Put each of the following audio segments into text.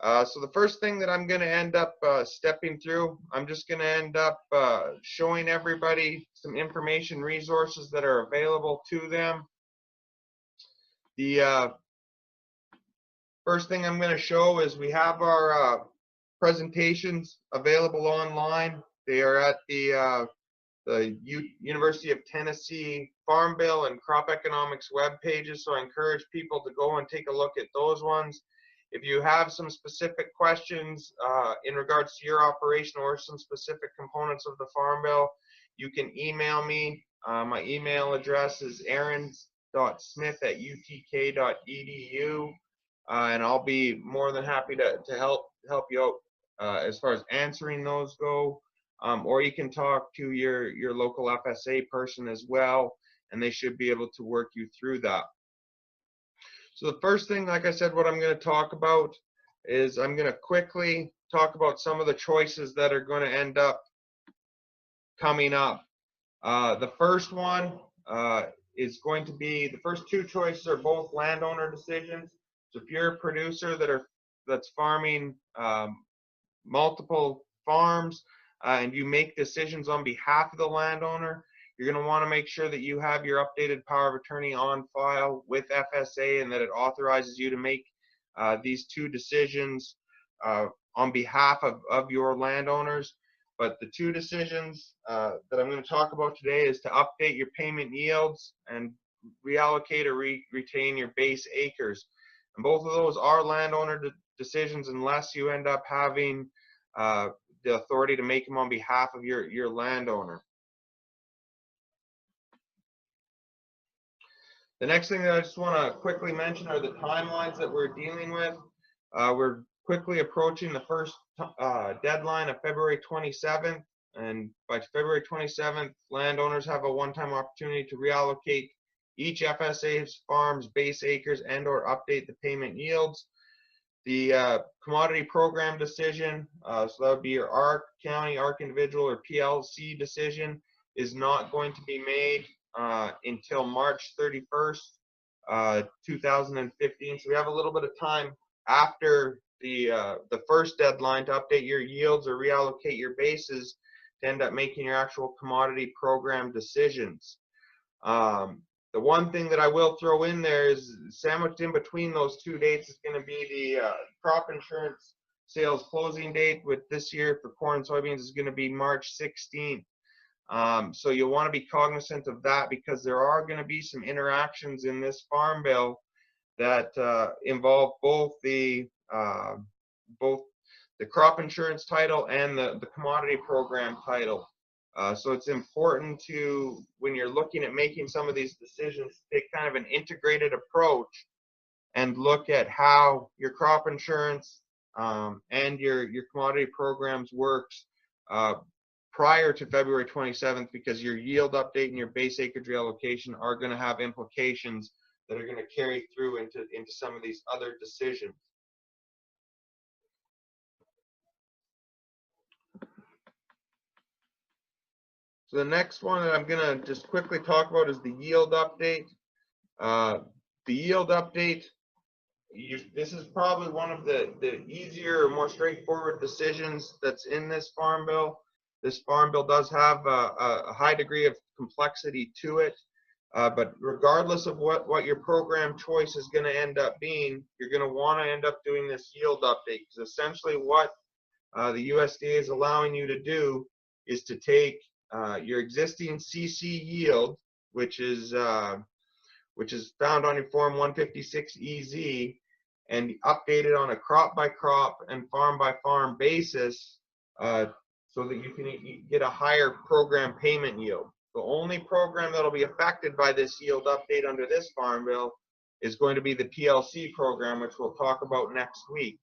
So the first thing that I'm going to end up stepping through, I'm just going to end up showing everybody some information resources that are available to them. The first thing I'm going to show is we have our presentations available online. They are at the University of Tennessee Farm Bill and Crop Economics web pages, so I encourage people to go and take a look at those ones. If you have some specific questions in regards to your operation or some specific components of the Farm Bill, you can email me. My email address is aaron.smith@utk.edu, and I'll be more than happy to help you out as far as answering those go. Or you can talk to your local FSA person as well, and they should be able to work you through that. So the first thing, like I said, what I'm going to talk about is I'm going to quickly talk about some of the choices that are going to end up coming up. The first one is going to be, the first two choices are both landowner decisions. So if you're a producer that's farming multiple farms, and you make decisions on behalf of the landowner, you're going to want to make sure that you have your updated power of attorney on file with FSA and that it authorizes you to make these two decisions on behalf of your landowners. But the two decisions that I'm going to talk about today is to update your payment yields and reallocate or retain your base acres. And both of those are landowner decisions unless you end up having the authority to make them on behalf of your landowner. The next thing that I just want to quickly mention are the timelines that we're dealing with. We're quickly approaching the first deadline of February 27th, and by February 27th, landowners have a one-time opportunity to reallocate each FSA farm's base acres and or update the payment yields. The commodity program decision, so that would be your ARC county, ARC individual, or PLC decision, is not going to be made until March 31st, 2015. So we have a little bit of time after the first deadline to update your yields or reallocate your bases to end up making your actual commodity program decisions. The one thing that I will throw in there is sandwiched in between those two dates is going to be the crop insurance sales closing date, with this year for corn and soybeans is going to be March 16th. So you'll want to be cognizant of that, because there are going to be some interactions in this farm bill that involve both the crop insurance title and the commodity program title. So it's important to, when you're looking at making some of these decisions, take kind of an integrated approach and look at how your crop insurance and your commodity programs works prior to February 27th, because your yield update and your base acreage reallocation are going to have implications that are going to carry through into some of these other decisions. So the next one that I'm going to just quickly talk about is the yield update. The yield update, this is probably one of the easier or more straightforward decisions that's in this farm bill. This farm bill does have a high degree of complexity to it, but regardless of what your program choice is going to end up being, you're going to want to end up doing this yield update, because essentially what the USDA is allowing you to do is to take your existing CC yield, which is found on your Form 156EZ, and update it on a crop by crop and farm by farm basis, so that you can get a higher program payment yield. The only program that will be affected by this yield update under this farm bill is going to be the PLC program, which we'll talk about next week.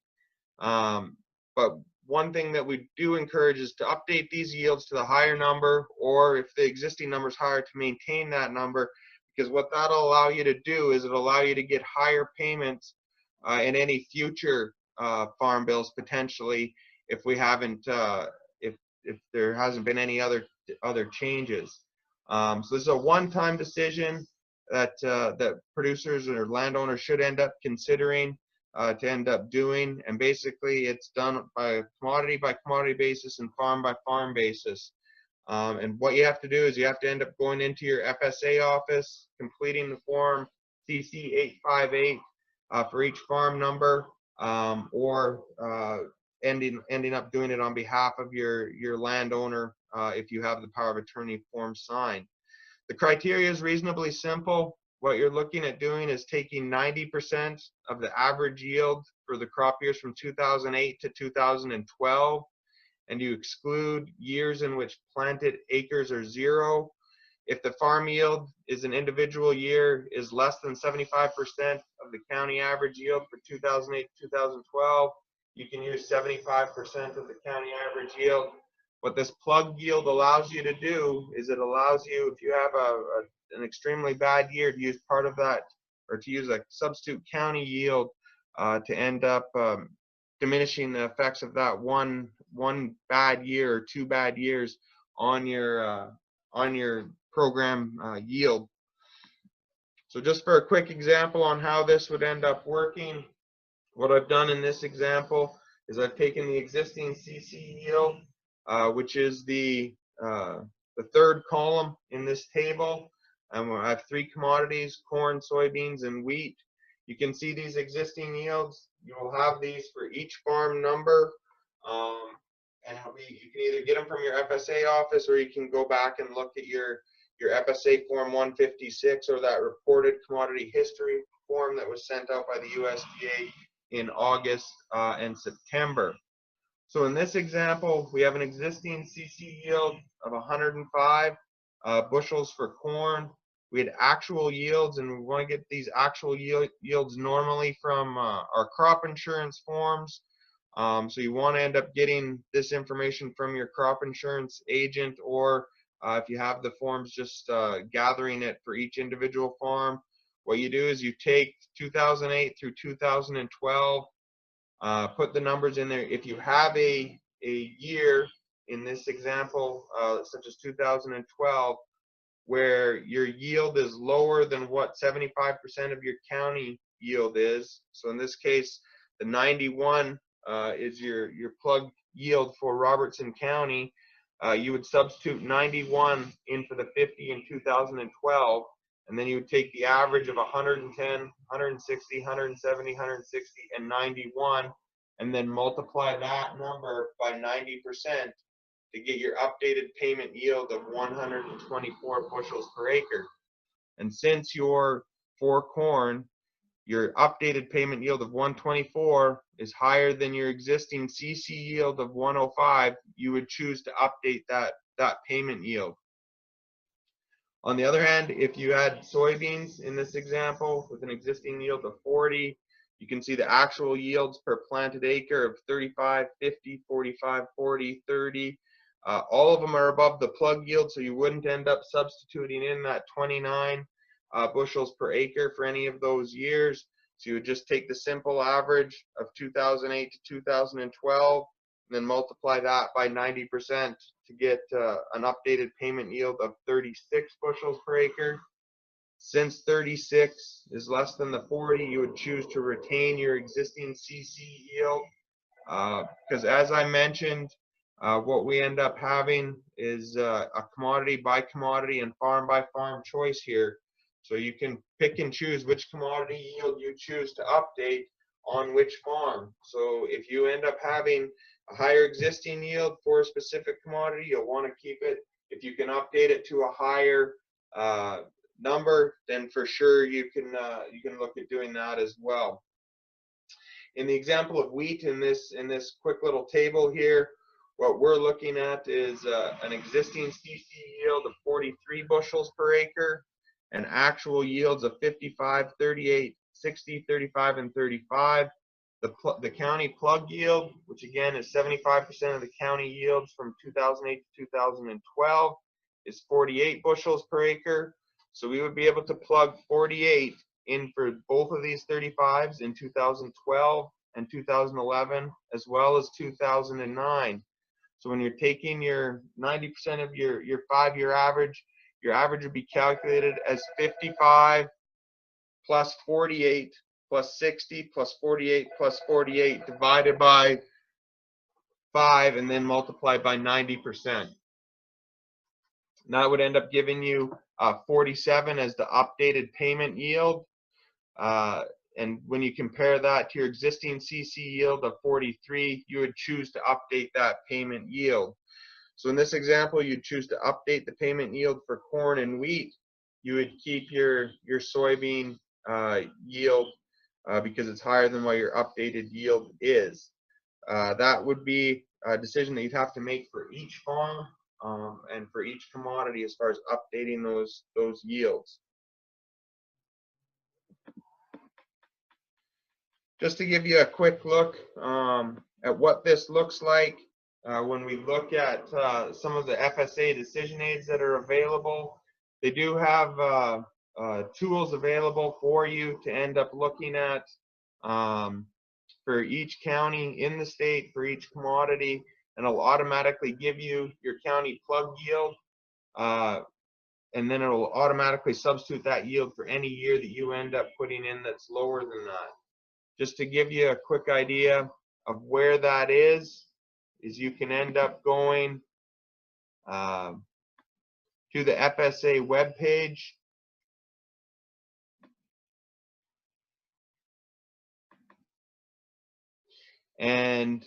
But one thing that we do encourage is to update these yields to the higher number, or if the existing number is higher, to maintain that number, because what that'll allow you to do is it'll allow you to get higher payments in any future farm bills, potentially, if we haven't if there hasn't been any other changes. So this is a one-time decision that that producers or landowners should end up considering. to end up doing, and basically it's done by commodity basis and farm by farm basis. And what you have to do is you have to end up going into your FSA office, completing the form CC 858 for each farm number, or ending up doing it on behalf of your landowner if you have the power of attorney form signed. The criteria is reasonably simple. What you're looking at doing is taking 90% of the average yield for the crop years from 2008 to 2012, and you exclude years in which planted acres are 0. If the farm yield is an individual year is less than 75% of the county average yield for 2008 to 2012, you can use 75% of the county average yield. What this plug yield allows you to do is it allows you, if you have an extremely bad year, to use part of that, or to use a substitute county yield to end up diminishing the effects of that one bad year or 2 bad years on your program yield. So just for a quick example on how this would end up working, what I've done in this example is I've taken the existing CC yield, which is the third column in this table, and I have 3 commodities: corn, soybeans, and wheat. You can see these existing yields. You will have these for each farm number, and you can either get them from your FSA office, or you can go back and look at your FSA form 156, or that reported commodity history form that was sent out by the USDA in August and September. So in this example, we have an existing CC yield of 105 bushels for corn. We had actual yields, and we want to get these actual yields normally from our crop insurance forms. So you want to end up getting this information from your crop insurance agent, or if you have the forms, just gathering it for each individual farm. What you do is you take 2008 through 2012, put the numbers in there. If you have a year in this example, such as 2012, where your yield is lower than what 75% of your county yield is, so in this case, the 91 is your plug yield for Robertson County, you would substitute 91 in for the 50 in 2012, and then you would take the average of 110, 160, 170, 160, and 91, and then multiply that number by 90% to get your updated payment yield of 124 bushels per acre. And since for corn, your updated payment yield of 124 is higher than your existing CC yield of 105, you would choose to update that payment yield. On the other hand, if you had soybeans in this example with an existing yield of 40, you can see the actual yields per planted acre of 35, 50, 45, 40, 30. All of them are above the plug yield, so you wouldn't end up substituting in that 29 bushels per acre for any of those years. So you would just take the simple average of 2008 to 2012, and then multiply that by 90% to get an updated payment yield of 36 bushels per acre. Since 36 is less than the 40, you would choose to retain your existing CC yield, because as I mentioned, what we end up having is a commodity by commodity and farm by farm choice here. So you can pick and choose which commodity yield you choose to update on which farm. So if you end up having a higher existing yield for a specific commodity, you'll want to keep it. If you can update it to a higher number, then for sure you can look at doing that as well. In the example of wheat in this quick little table here, what we're looking at is an existing CC yield of 43 bushels per acre, and actual yields of 55, 38, 60, 35, and 35. The county plug yield, which again is 75% of the county yields from 2008 to 2012, is 48 bushels per acre. So we would be able to plug 48 in for both of these 35s in 2012 and 2011, as well as 2009. So when you're taking your 90% of your 5-year average, your average would be calculated as 55 plus 48 plus 60 plus 48 plus 48 divided by 5 and then multiplied by 90%. And that would end up giving you 47 as the updated payment yield. And when you compare that to your existing CC yield of 43, you would choose to update that payment yield. So in this example, you'd choose to update the payment yield for corn and wheat. You would keep your soybean yield because it's higher than what your updated yield is. That would be a decision that you'd have to make for each farm and for each commodity as far as updating those yields. Just to give you a quick look at what this looks like when we look at some of the FSA decision aids that are available. They do have tools available for you to end up looking at for each county in the state, for each commodity, and it'll automatically give you your county plug yield, and then it'll automatically substitute that yield for any year that you end up putting in that's lower than that. Just to give you a quick idea of where that is you can end up going to the FSA webpage. And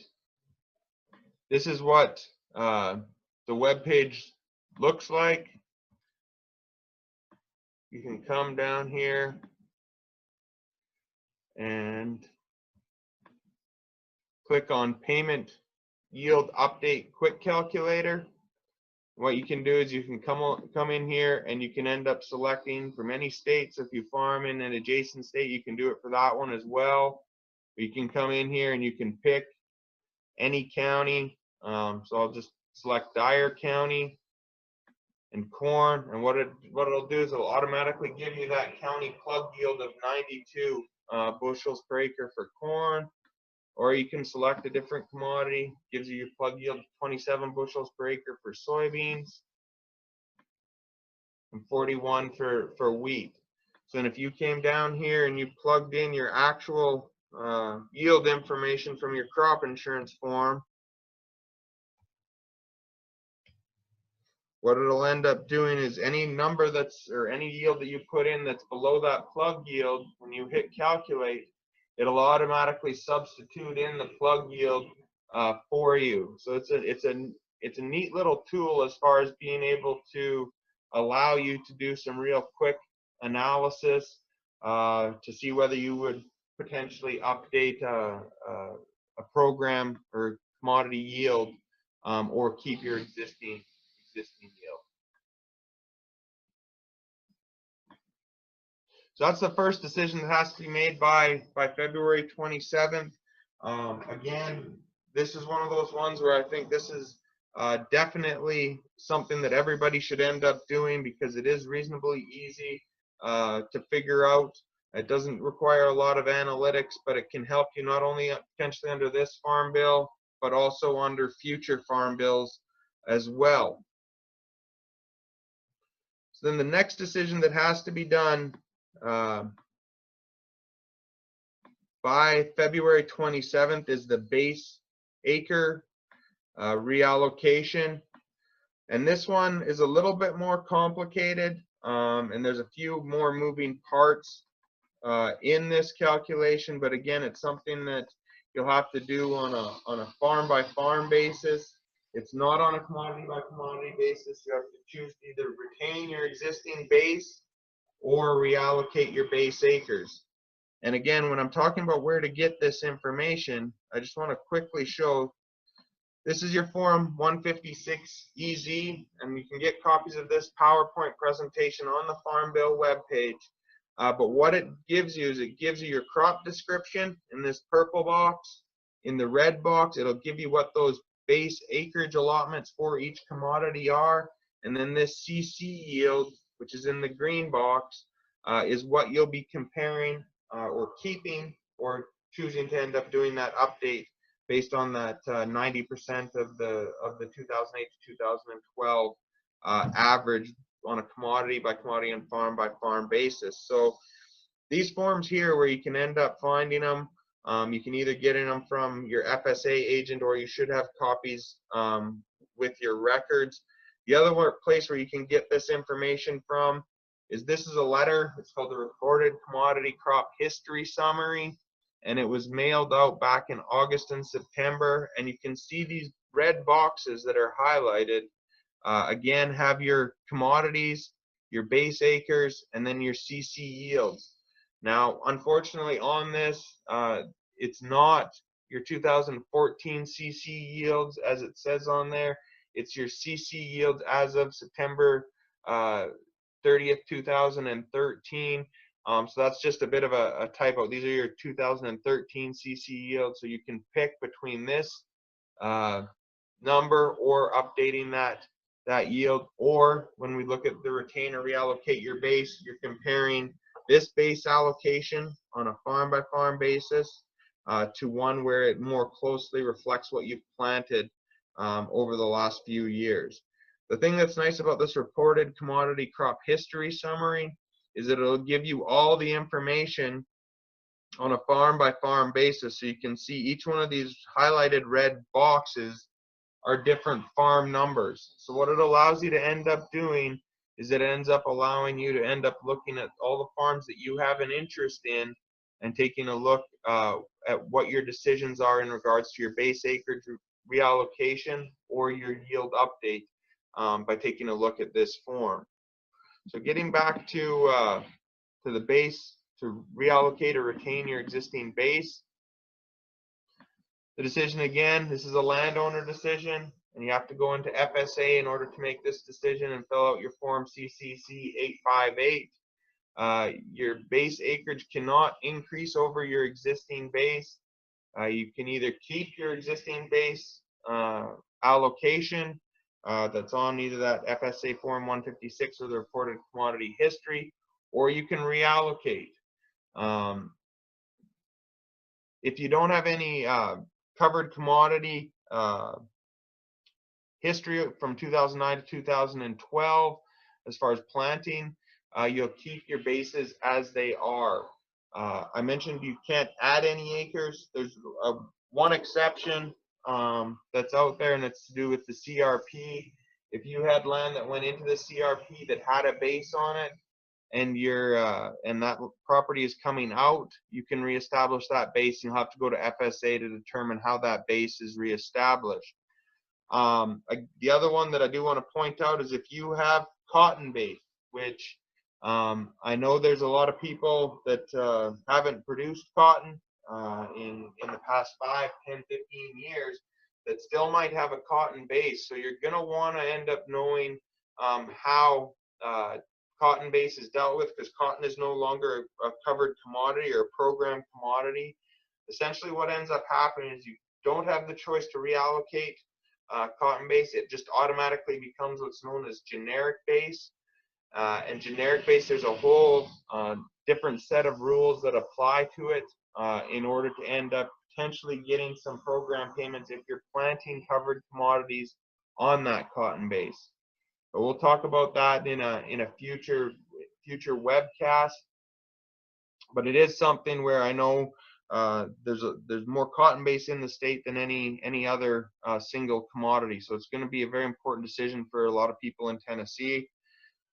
this is what the web page looks like. You can come down here and click on Payment Yield Update Quick Calculator. What you can do is you can come in here and you can end up selecting from any state. So if you farm in an adjacent state, you can do it for that one as well. You can come in here and you can pick any county. So I'll just select Dyer County and corn, and what it'll do is it'll automatically give you that county plug yield of 92 bushels per acre for corn. Or you can select a different commodity, gives you your plug yield of 27 bushels per acre for soybeans and 41 for wheat. So then if you came down here and you plugged in your actual yield information from your crop insurance form, what it'll end up doing is any number or any yield that you put in that's below that plug yield, when you hit calculate, it'll automatically substitute in the plug yield for you. So it's a neat little tool as far as being able to allow you to do some real quick analysis to see whether you would potentially update a program or commodity yield or keep your existing yield. So that's the first decision that has to be made by February 27th. Again, this is one of those ones where I think this is definitely something that everybody should end up doing because it is reasonably easy to figure out. It doesn't require a lot of analytics, but it can help you not only potentially under this farm bill, but also under future farm bills as well. So then the next decision that has to be done by February 27th is the base acre reallocation. And this one is a little bit more complicated, and there's a few more moving parts in this calculation, but again, it's something that you'll have to do on a farm by farm basis. It's not on a commodity by commodity basis. You have to choose to either retain your existing base or reallocate your base acres. And again, when I'm talking about where to get this information, I just want to quickly show this is your Form 156EZ, and you can get copies of this PowerPoint presentation on the Farm Bill webpage. But what it gives you is it gives you your crop description in this purple box. In the red box, it'll give you what those base acreage allotments for each commodity are. And then this CC yield, which is in the green box, is what you'll be comparing or keeping or choosing to end up doing that update based on that 90% of the 2008 to 2012 average on a commodity by commodity and farm by farm basis. So these forms here, where you can end up finding them, you can either get them from your FSA agent, or you should have copies with your records. The other place where you can get this information from is, this is a letter. It's called the Reported Commodity Crop History Summary, and it was mailed out back in August and September. And you can see these red boxes that are highlighted. Again, have your commodities, your base acres, and then your CC yields. Now, unfortunately, on this, it's not your 2014 CC yields as it says on there. It's your CC yields as of September 30th, 2013. So that's just a bit of a typo. These are your 2013 CC yields. So you can pick between this number or updating that yield. Or when we look at the retain or reallocate your base, you're comparing this base allocation on a farm by farm basis to one where it more closely reflects what you've planted over the last few years. The thing that's nice about this reported commodity crop history summary is that it'll give you all the information on a farm by farm basis. So you can see each one of these highlighted red boxes are different farm numbers. So what it allows you to end up doing is it ends up allowing you to end up looking at all the farms that you have an interest in and taking a look at what your decisions are in regards to your base acreage reallocation or your yield update by taking a look at this form. So getting back to the base, to reallocate or retain your existing base. The decision, again, this is a landowner decision, and you have to go into FSA in order to make this decision and fill out your form CCC 858. Your base acreage cannot increase over your existing base. You can either keep your existing base allocation that's on either that FSA form 156 or the reported commodity history, or you can reallocate. If you don't have any covered commodity history from 2009 to 2012 as far as planting, you'll keep your bases as they are. I mentioned you can't add any acres. There's one exception that's out there, and it's to do with the CRP. If you had land that went into the CRP that had a base on it, and that property is coming out, you can reestablish that base, and you'll have to go to FSA to determine how that base is reestablished. The other one that I do want to point out is if you have cotton base, which I know there's a lot of people that haven't produced cotton in the past 5, 10, 15 years that still might have a cotton base. So you're going to want to end up knowing how cotton base is dealt with, because cotton is no longer a covered commodity or a programmed commodity. Essentially what ends up happening is you don't have the choice to reallocate cotton base. It just automatically becomes what's known as generic base. And generic base, there's a whole different set of rules that apply to it in order to end up potentially getting some program payments if you're planting covered commodities on that cotton base. But we'll talk about that in a future webcast. But it is something where I know there's more cotton base in the state than any other single commodity. So it's going to be a very important decision for a lot of people in Tennessee.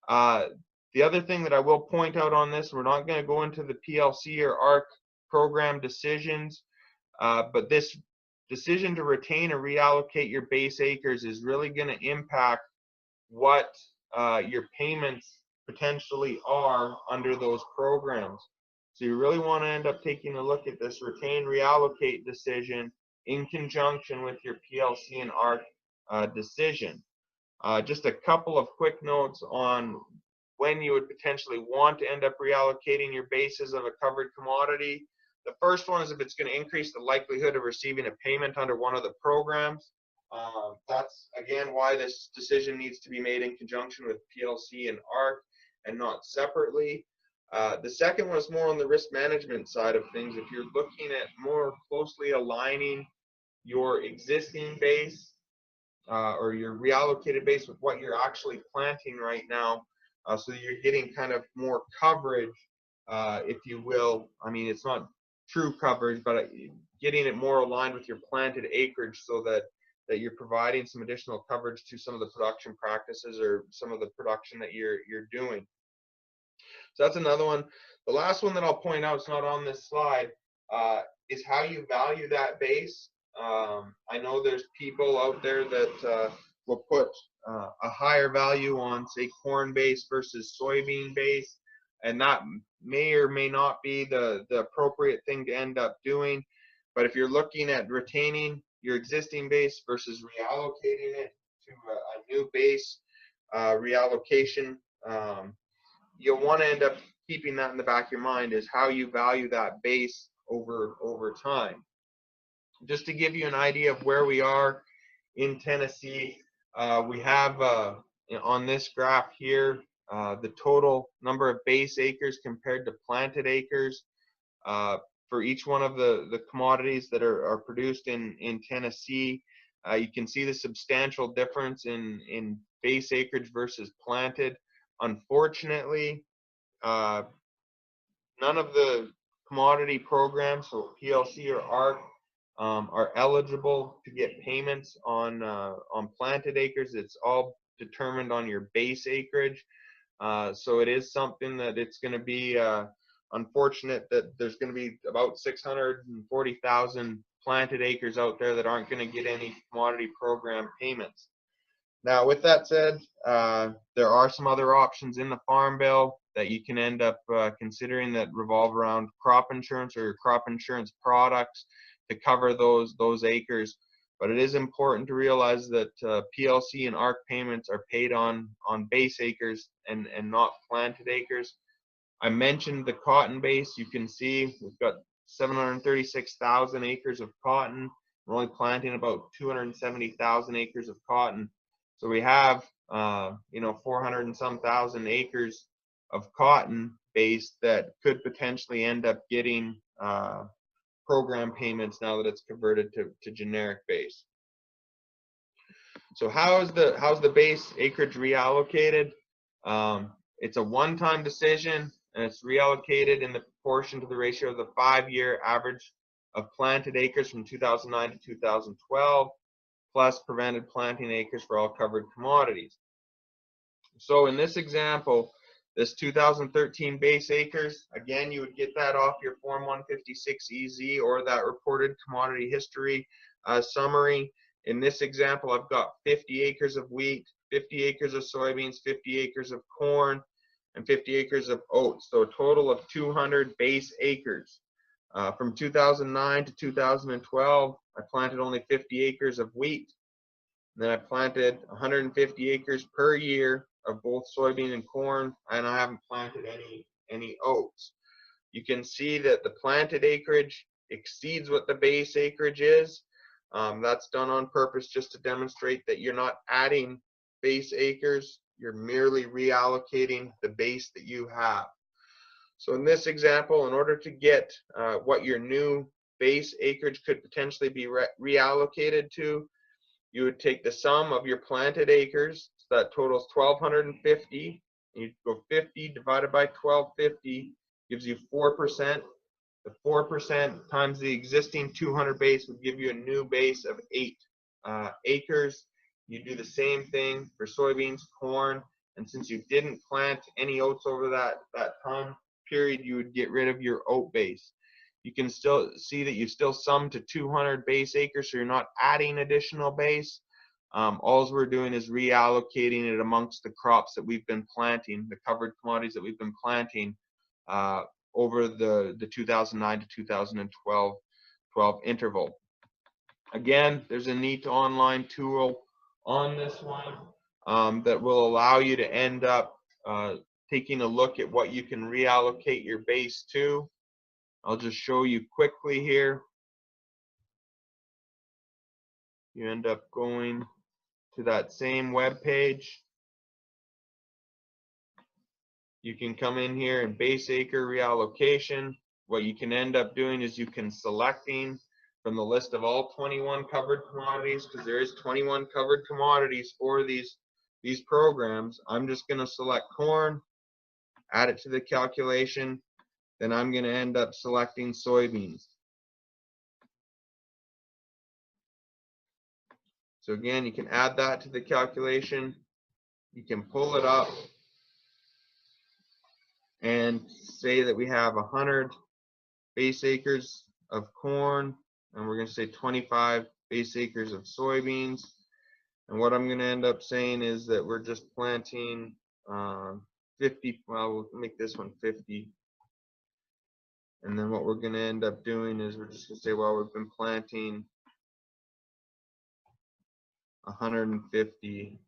The other thing that I will point out on this, we're not going to go into the PLC or ARC program decisions, but this decision to retain or reallocate your base acres is really going to impact what your payments potentially are under those programs. So you really want to end up taking a look at this retain reallocate decision in conjunction with your PLC and ARC decision. Just a couple of quick notes on when you would potentially want to end up reallocating your bases of a covered commodity. The first one is if it's going to increase the likelihood of receiving a payment under one of the programs. That's again why this decision needs to be made in conjunction with PLC and ARC and not separately. The second one is more on the risk management side of things. If you're looking at more closely aligning your existing base or your reallocated base with what you're actually planting right now, so that you're getting kind of more coverage if you will. I mean, it's not true coverage, but getting it more aligned with your planted acreage so that you're providing some additional coverage to some of the production practices or some of the production that you're doing. So that's another one. The last one that I'll point out, it's not on this slide, is how you value that base. I know there's people out there that will put a higher value on, say, corn base versus soybean base, and that may or may not be the appropriate thing to end up doing. But if you're looking at retaining your existing base versus reallocating it to a new base, reallocation, you'll want to end up keeping that in the back of your mind, is how you value that base over time. Just to give you an idea of where we are in Tennessee, we have on this graph here the total number of base acres compared to planted acres for each one of the commodities that are produced in Tennessee. You can see the substantial difference in base acreage versus planted. Unfortunately, none of the commodity programs, so PLC or ARC, are eligible to get payments on planted acres. It's all determined on your base acreage. So it is something that it's going to be unfortunate that there's going to be about 640,000 planted acres out there that aren't going to get any commodity program payments. Now, with that said, there are some other options in the Farm Bill that you can end up considering that revolve around crop insurance or crop insurance products to cover those acres. But it is important to realize that PLC and ARC payments are paid on base acres and not planted acres. I mentioned the cotton base. You can see we've got 736,000 acres of cotton. We're only planting about 270,000 acres of cotton. So we have 400 and some thousand acres of cotton base that could potentially end up getting program payments now that it's converted to generic base. So how's the base acreage reallocated? It's a one-time decision, and it's reallocated in the proportion to the ratio of the 5-year average of planted acres from 2009 to 2012, plus prevented planting acres for all covered commodities. So in this example, this 2013 base acres, again, you would get that off your Form 156EZ or that reported commodity history summary. In this example, I've got 50 acres of wheat, 50 acres of soybeans, 50 acres of corn, and 50 acres of oats. So a total of 200 base acres. From 2009 to 2012, I planted only 50 acres of wheat. And then I planted 150 acres per year of both soybean and corn, and I haven't planted any oats. You can see that the planted acreage exceeds what the base acreage is. That's done on purpose just to demonstrate that you're not adding base acres, you're merely reallocating the base that you have. So in this example, in order to get what your new base acreage could potentially be reallocated to, you would take the sum of your planted acres, so that totals 1,250. You go 50 divided by 1,250 gives you 4%. The 4% times the existing 200 base would give you a new base of 8 acres. You do the same thing for soybeans, corn, and since you didn't plant any oats over that time period, you would get rid of your oat base. You can still see that you still sum to 200 base acres, so you're not adding additional base. All we're doing is reallocating it amongst the crops that we've been planting, the covered commodities that we've been planting over the 2009 to 2012 interval. Again, there's a neat online tool on this one that will allow you to end up taking a look at what you can reallocate your base to. I'll just show you quickly here. You end up going to that same web page. You can come in here and base acre reallocation. What you can end up doing is you can selecting from the list of all 21 covered commodities, because there is 21 covered commodities for these programs. I'm just going to select corn, add it to the calculation, then I'm going to end up selecting soybeans. So again, you can add that to the calculation. You can pull it up and say that we have 100 base acres of corn, and we're going to say 25 base acres of soybeans. And what I'm going to end up saying is that we're just planting 50, well, we'll make this one 50. And then what we're going to end up doing is we're just going to say, well, we've been planting 150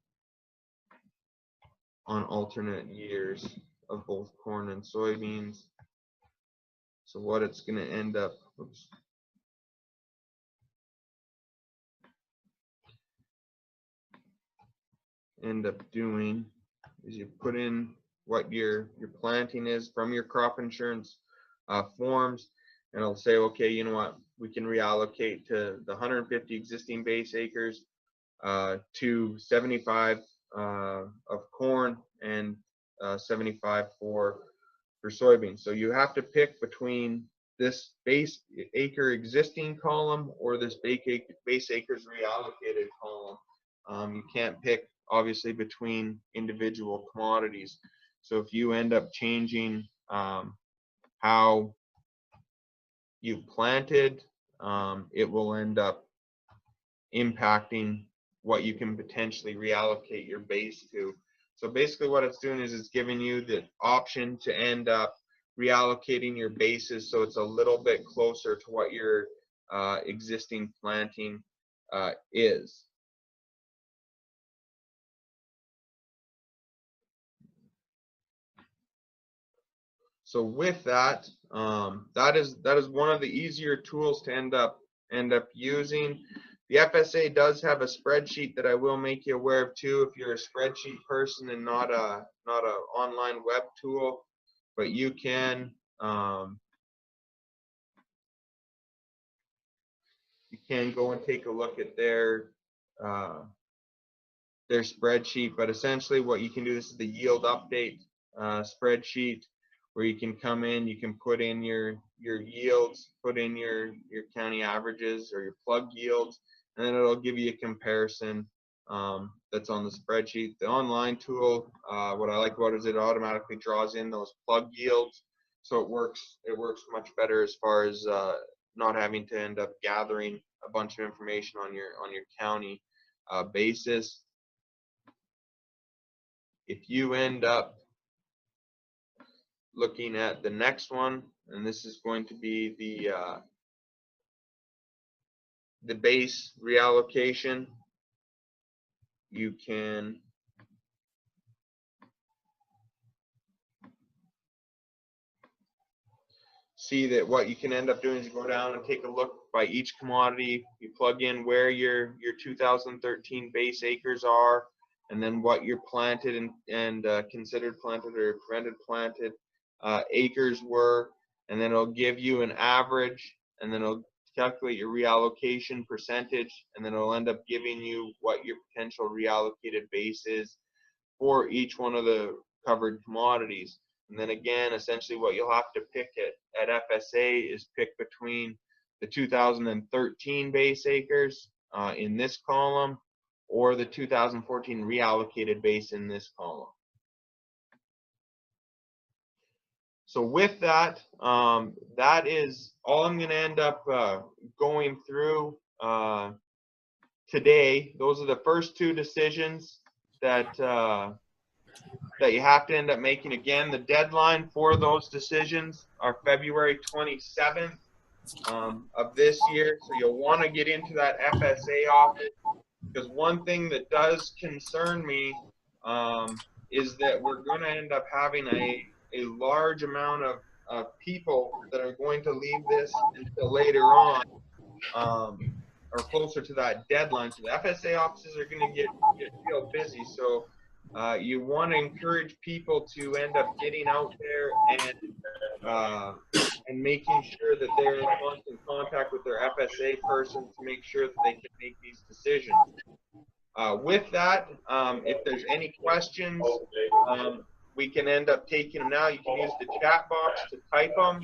on alternate years of both corn and soybeans. So what it's going to end up, doing is you put in what your planting is from your crop insurance forms, and it'll say, okay, you know what, we can reallocate to the 150 existing base acres to 75 of corn and 75 for soybeans. So you have to pick between this base acre existing column or this base acres reallocated column. You can't pick obviously between individual commodities. So if you end up changing how you planted, it will end up impacting what you can potentially reallocate your base to. So basically what it's doing is it's giving you the option to end up reallocating your bases so it's a little bit closer to what your existing planting is. So with that, that is one of the easier tools to end up using. The FSA does have a spreadsheet that I will make you aware of too, if you're a spreadsheet person and not a online web tool. But you can go and take a look at their spreadsheet. But essentially, what you can do, this is the yield update spreadsheet, where you can come in, you can put in your yields, put in your county averages or your plug yields, and then it'll give you a comparison that's on the spreadsheet. The online tool, what I like about it is it automatically draws in those plug yields, so it works much better as far as not having to end up gathering a bunch of information on your county basis. If you end up looking at the next one, and this is going to be the base reallocation, you can see that what you can end up doing is you go down and take a look by each commodity. You plug in where your 2013 base acres are, and then what your planted and considered planted or prevented planted acres were, and then it'll give you an average, and then it'll calculate your reallocation percentage, and then it'll end up giving you what your potential reallocated base is for each one of the covered commodities. And then again, essentially what you'll have to pick at FSA is pick between the 2013 base acres in this column or the 2014 reallocated base in this column. So with that, that is all I'm going to end up going through today. Those are the first two decisions that you have to end up making. Again, the deadline for those decisions are February 27th of this year. So you'll want to get into that FSA office, because one thing that does concern me is that we're going to end up having a large amount of people that are going to leave this until later on, or closer to that deadline. So the FSA offices are going to get real busy. So you want to encourage people to end up getting out there and making sure that they're in constant contact with their FSA person to make sure that they can make these decisions. With that, if there's any questions, we can end up taking them now. You can use the chat box to type them.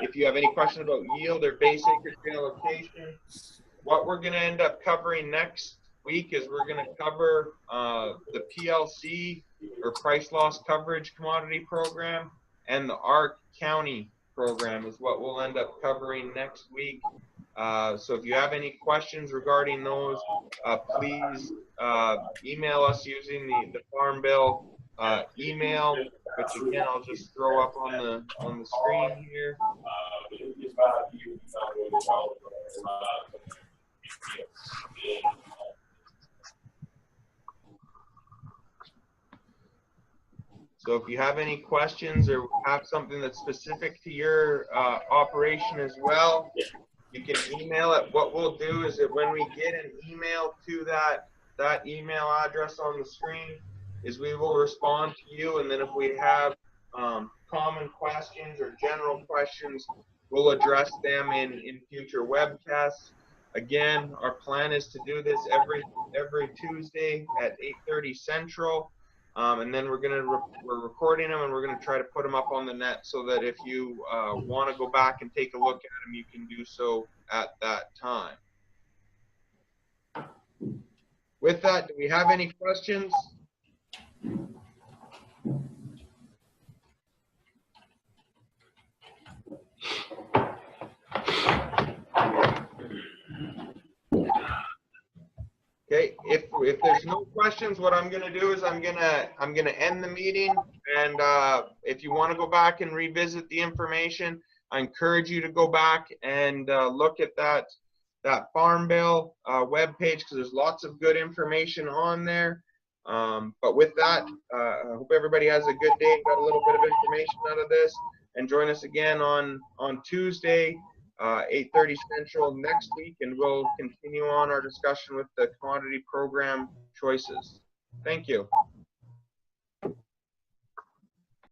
If you have any questions about yield or base acreage reallocation, what we're going to end up covering next week is we're going to cover the PLC or price loss coverage commodity program, and the ARC county program is what we'll end up covering next week. So if you have any questions regarding those, please email us using the Farm Bill email, which again I'll just throw up on the screen here. So if you have any questions or have something that's specific to your operation as well, you can email it. What we'll do is that when we get an email to that email address on the screen, is we will respond to you, and then if we have common questions or general questions, we'll address them in future webcasts. Again, our plan is to do this every Tuesday at 8:30 Central. And then we're recording them, and we're going to try to put them up on the net so that if you want to go back and take a look at them, you can do so at that time. With that, do we have any questions? Okay, if there's no questions, what I'm going to do is I'm going to end the meeting, and if you want to go back and revisit the information, I encourage you to go back and look at that Farm Bill web page, because there's lots of good information on there. But with that, I hope everybody has a good day and got a little bit of information out of this, and join us again on Tuesday, 8:30 Central next week, and we'll continue on our discussion with the commodity program choices. Thank you.